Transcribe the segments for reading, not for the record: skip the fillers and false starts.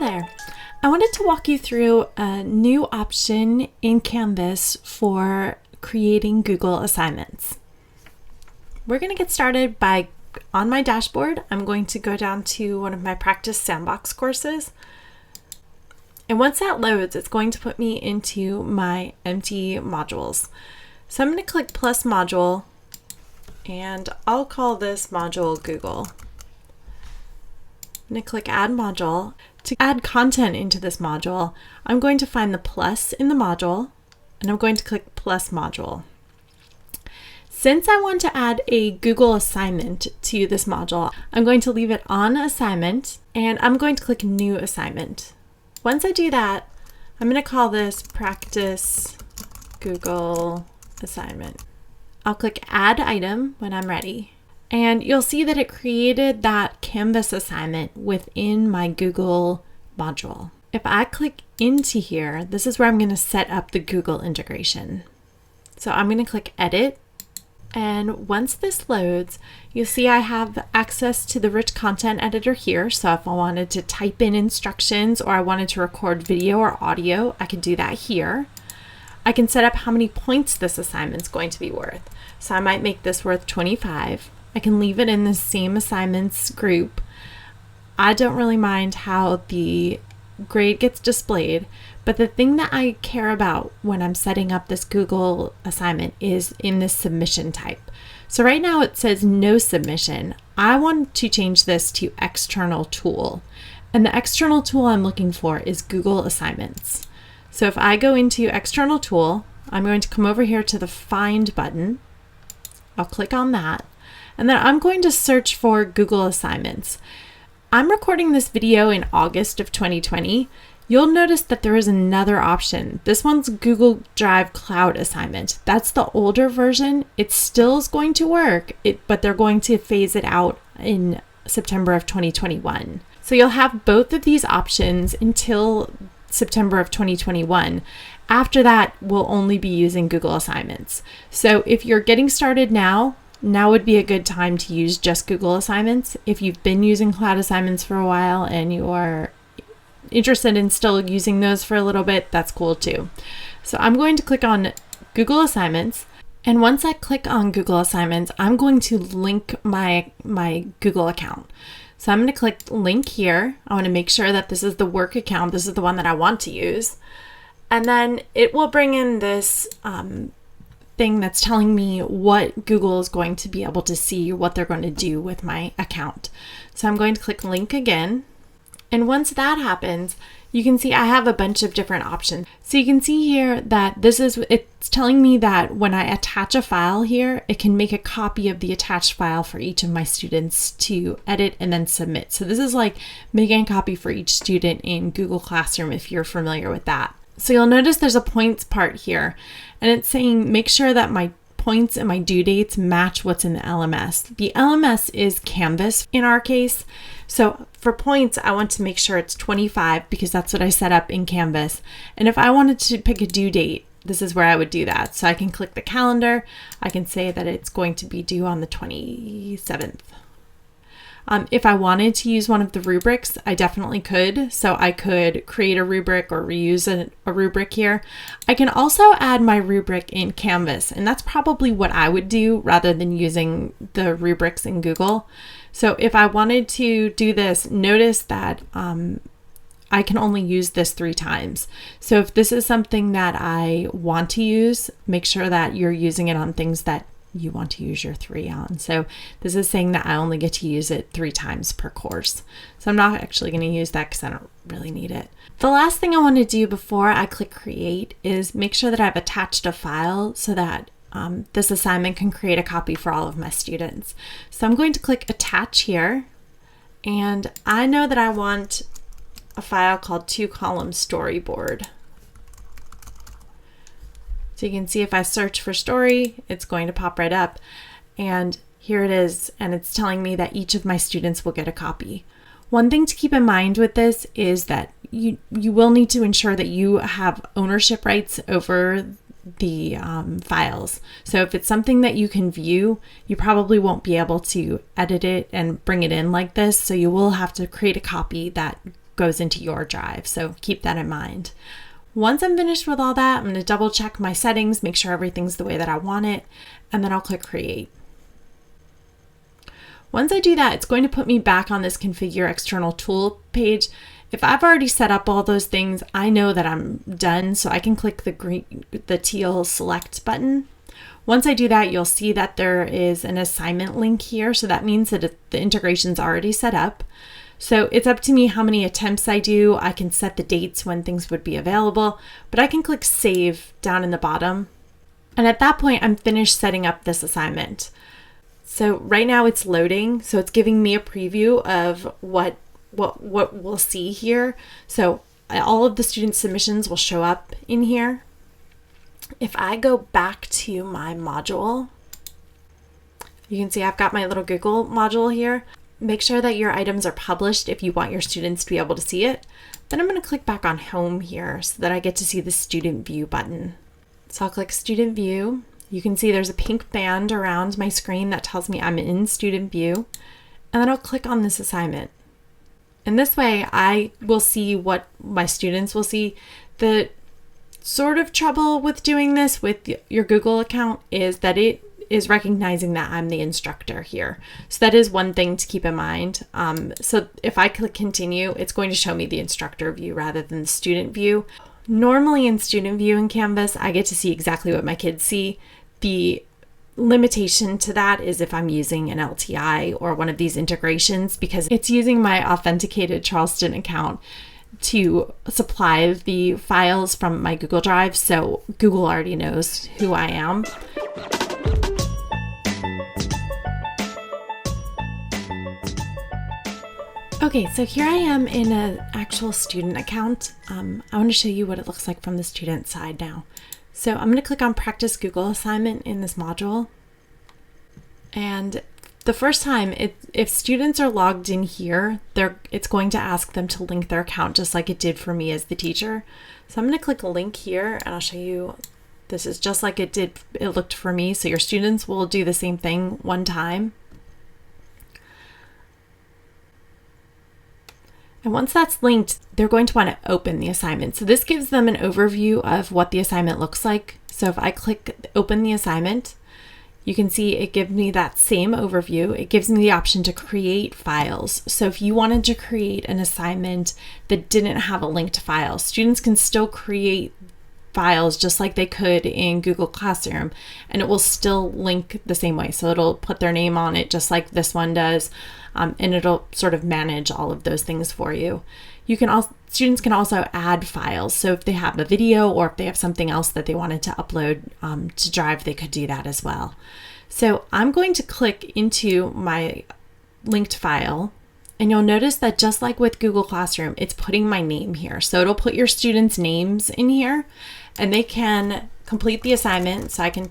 there. I wanted to walk you through a new option in Canvas for creating Google assignments. We're going to get started by, on my dashboard, I'm going to go down to one of my Practice Sandbox courses. And once that loads, it's going to put me into my empty modules. So I'm going to click plus module, and I'll call this module Google. I'm going to click add module. To add content into this module, I'm going to find the plus in the module, and I'm going to click plus module. Since I want to add a Google assignment to this module, I'm going to leave it on assignment, and I'm going to click new assignment. Once I do that, I'm going to call this practice Google assignment. I'll click add item when I'm ready. And you'll see that it created that Canvas assignment within my Google module. If I click into here, this is where I'm going to set up the Google integration. So I'm going to click edit. And once this loads, you'll see I have access to the rich content editor here. So if I wanted to type in instructions or I wanted to record video or audio, I could do that here. I can set up how many points this assignment's going to be worth. So I might make this worth 25. I can leave it in the same assignments group. I don't really mind how the grade gets displayed, but the thing that I care about when I'm setting up this Google assignment is in this submission type. So right now it says no submission. I want to change this to external tool. And the external tool I'm looking for is Google Assignments. So if I go into external tool, I'm going to come over here to the find button. I'll click on that. And then I'm going to search for Google Assignments. I'm recording this video in August of 2020. You'll notice that there is another option. This one's Google Drive Cloud Assignment. That's the older version. It still is going to work, but they're going to phase it out in September of 2021. So you'll have both of these options until September of 2021. After that, we'll only be using Google Assignments. So if you're getting started now would be a good time to use just Google Assignments. If you've been using Cloud Assignments for a while and you are interested in still using those for a little bit, that's cool too. So I'm going to click on Google Assignments. And once I click on Google Assignments, I'm going to link my Google account. So I'm going to click link here. I want to make sure that this is the work account. This is the one that I want to use. And then it will bring in this thing that's telling me what Google is going to be able to see, what they're going to do with my account. So I'm going to click link again. And once that happens, you can see I have a bunch of different options. So you can see here that it's telling me that when I attach a file here, it can make a copy of the attached file for each of my students to edit and then submit. So this is like making a copy for each student in Google Classroom if you're familiar with that. So you'll notice there's a points part here, and it's saying make sure that my points and my due dates match what's in the LMS. The LMS is Canvas in our case. So for points, I want to make sure it's 25 because that's what I set up in Canvas. And if I wanted to pick a due date, this is where I would do that. So I can click the calendar. I can say that it's going to be due on the 27th. If I wanted to use one of the rubrics, I definitely could. So I could create a rubric or reuse a rubric here. I can also add my rubric in Canvas, and that's probably what I would do rather than using the rubrics in Google. So if I wanted to do this, notice that I can only use this 3 times. So if this is something that I want to use, make sure that you're using it on things that you want to use your 3 on. So this is saying that I only get to use it 3 times per course. So I'm not actually going to use that because I don't really need it. The last thing I want to do before I click create is make sure that I've attached a file so that this assignment can create a copy for all of my students. So I'm going to click attach here, and I know that I want a file called 2-column storyboard. So you can see if I search for story, it's going to pop right up, and here it is, and it's telling me that each of my students will get a copy. One thing to keep in mind with this is that you will need to ensure that you have ownership rights over the files. So if it's something that you can view, you probably won't be able to edit it and bring it in like this. So you will have to create a copy that goes into your drive. So keep that in mind. Once I'm finished with all that, I'm going to double check my settings, make sure everything's the way that I want it, and then I'll click create. Once I do that, it's going to put me back on this configure external tool page. If I've already set up all those things, I know that I'm done, so I can click the teal select button. Once I do that, you'll see that there is an assignment link here, so that means that the integration's already set up. So it's up to me how many attempts I do. I can set the dates when things would be available, but I can click save down in the bottom. And at that point, I'm finished setting up this assignment. So right now it's loading, so it's giving me a preview of what we'll see here. So all of the student submissions will show up in here. If I go back to my module, you can see I've got my little Google module here. Make sure that your items are published if you want your students to be able to see it. Then I'm going to click back on home here so that I get to see the student view button. So I'll click student view. You can see there's a pink band around my screen that tells me I'm in student view. And then I'll click on this assignment. And this way I will see what my students will see. The sort of trouble with doing this with your Google account is that it is recognizing that I'm the instructor here. So that is one thing to keep in mind. So if I click continue, it's going to show me the instructor view rather than the student view. Normally in student view in Canvas, I get to see exactly what my kids see. The limitation to that is if I'm using an LTI or one of these integrations, because it's using my authenticated Charleston account to supply the files from my Google Drive. So Google already knows who I am. Okay, so here I am in an actual student account. I want to show you what it looks like from the student side now. So I'm going to click on Practice Google Assignment in this module. And the first time, if students are logged in here, it's going to ask them to link their account just like it did for me as the teacher. So I'm going to click a link here and I'll show you. This is just like it looked for me. So your students will do the same thing one time. And once that's linked, they're going to want to open the assignment. So this gives them an overview of what the assignment looks like. So if I click open the assignment, you can see it gives me that same overview. It gives me the option to create files. So if you wanted to create an assignment that didn't have a linked file, students can still create files just like they could in Google Classroom, and it will still link the same way. So it'll put their name on it just like this one does, and it'll sort of manage all of those things for you. Students can also add files. So if they have a video or if they have something else that they wanted to upload to Drive, they could do that as well. So I'm going to click into my linked file, and you'll notice that just like with Google Classroom, it's putting my name here. So it'll put your students' names in here, and they can complete the assignment. So I can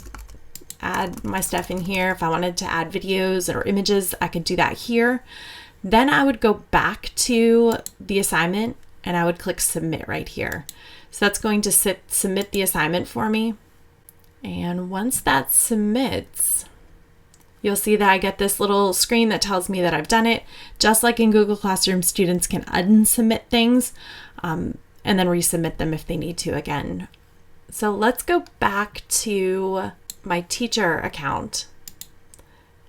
add my stuff in here. If I wanted to add videos or images, I could do that here. Then I would go back to the assignment and I would click submit right here. So that's going to submit the assignment for me. And once that submits, you'll see that I get this little screen that tells me that I've done it. Just like in Google Classroom, students can unsubmit things and then resubmit them if they need to again. So let's go back to my teacher account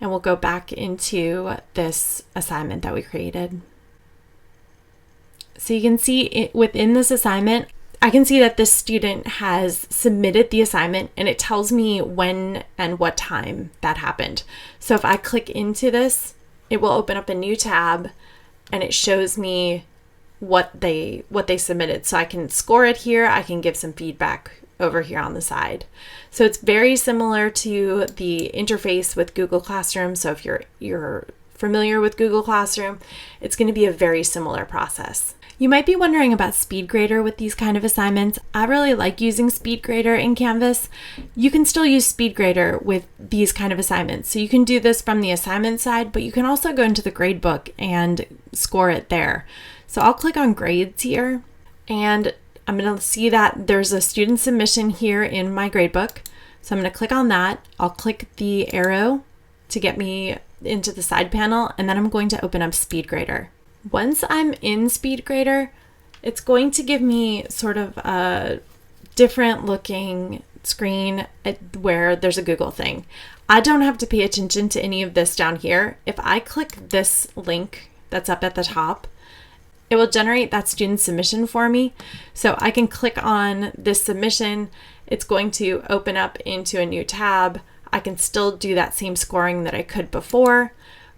and we'll go back into this assignment that we created. So you can see within this assignment, I can see that this student has submitted the assignment and it tells me when and what time that happened. So if I click into this, it will open up a new tab and it shows me what they submitted. So I can score it here. I can give some feedback over here on the side. So it's very similar to the interface with Google Classroom. So if you're familiar with Google Classroom, it's going to be a very similar process. You might be wondering about SpeedGrader with these kind of assignments. I really like using SpeedGrader in Canvas. You can still use SpeedGrader with these kind of assignments. So you can do this from the assignment side, but you can also go into the gradebook and score it there. So I'll click on grades here and I'm going to see that there's a student submission here in my gradebook. So I'm going to click on that. I'll click the arrow to get me into the side panel, and then I'm going to open up SpeedGrader. Once I'm in SpeedGrader, it's going to give me sort of a different looking screen where there's a Google thing. I don't have to pay attention to any of this down here. If I click this link that's up at the top, it will generate that student submission for me. So I can click on this submission. It's going to open up into a new tab. I can still do that same scoring that I could before,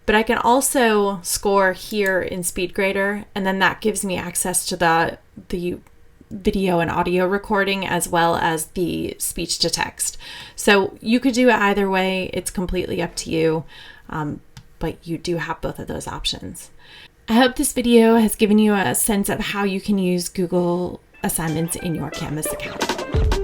but I can also score here in SpeedGrader, and then that gives me access to the video and audio recording as well as the speech to text. So you could do it either way. It's completely up to you, but you do have both of those options. I hope this video has given you a sense of how you can use Google Assignments in your Canvas account.